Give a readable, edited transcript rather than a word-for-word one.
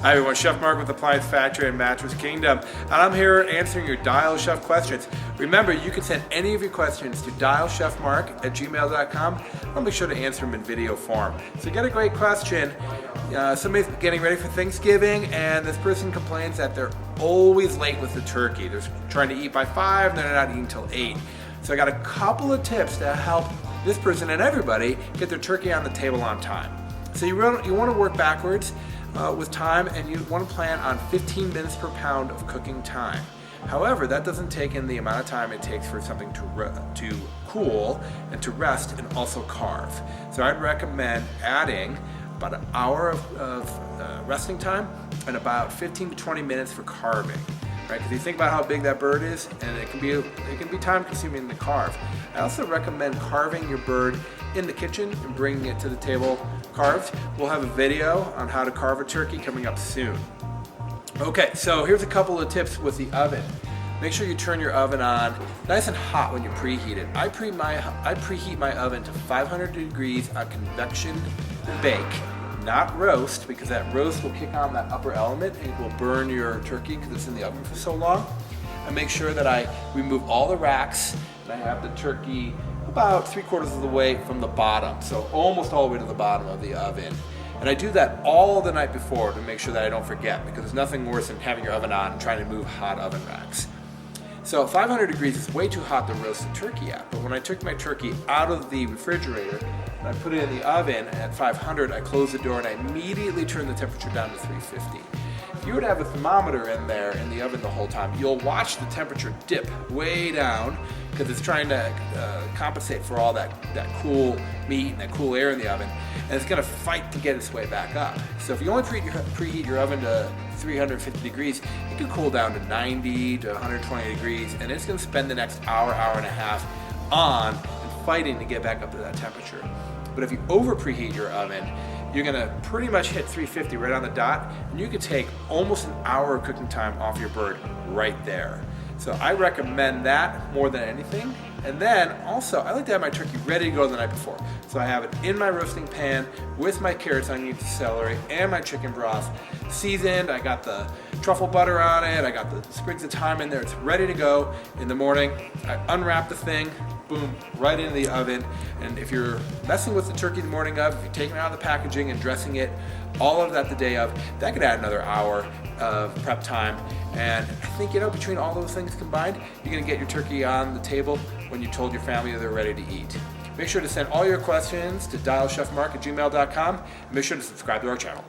Hi everyone, Chef Mark with Appliance Factory and Mattress Kingdom, and I'm here answering your Dial Chef questions. Remember, you can send any of your questions to dialchefmark@gmail.com. I'll make sure to answer them in video form. So you got a great question. Somebody's getting ready for Thanksgiving, and this person complains that they're always late with the turkey. They're trying to eat by 5, and they're not eating until 8. So I got a couple of tips to help this person and everybody get their turkey on the table on time. So you want to work backwards with time, and you want to plan on 15 minutes per pound of cooking time. However, that doesn't take in the amount of time it takes for something to cool and to rest and also carve. So I'd recommend adding about an hour of resting time and about 15 to 20 minutes for carving. Right? Because you think about how big that bird is, and it can be time consuming to carve. I also recommend carving your bird in the kitchen and bringing it to the table carved. We'll have a video on how to carve a turkey coming up soon. Okay, so here's a couple of tips with the oven. Make sure you turn your oven on nice and hot when you preheat it. I preheat my oven to 500 degrees on convection bake, not roast, because that roast will kick on that upper element and it will burn your turkey because it's in the oven for so long. I make sure that I remove all the racks and I have the turkey about 3/4 of the way from the bottom, so almost all the way to the bottom of the oven. And I do that all the night before to make sure that I don't forget, because there's nothing worse than having your oven on and trying to move hot oven racks. So 500 degrees is way too hot to roast the turkey at, but when I took my turkey out of the refrigerator and I put it in the oven at 500, I closed the door and I immediately turned the temperature down to 350. If you were to have a thermometer in there in the oven the whole time, you'll watch the temperature dip way down because it's trying to compensate for all that cool meat and that cool air in the oven, and it's going to fight to get its way back up. So if you only preheat your oven to 350 degrees, it can cool down to 90 to 120 degrees, and it's going to spend the next hour and a half on and fighting to get back up to that temperature. But if you over preheat your oven, you're going to pretty much hit 350 right on the dot, and you can take almost an hour of cooking time off your bird right there. So I recommend that more than anything. And then also, I like to have my turkey ready to go the night before. So I have it in my roasting pan with my carrots, onions, celery, and my chicken broth seasoned. I got the truffle butter on it. I got the sprigs of thyme in there. It's ready to go in the morning. I unwrap the thing, boom, right into the oven. And if you're messing with the turkey the morning of, if you're taking it out of the packaging and dressing it, all of that the day of, that could add another hour of prep time. And I think, between all those things combined, you're gonna get your turkey on the table when you told your family that they're ready to eat. Make sure to send all your questions to dialchefmark@gmail.com, and make sure to subscribe to our channel.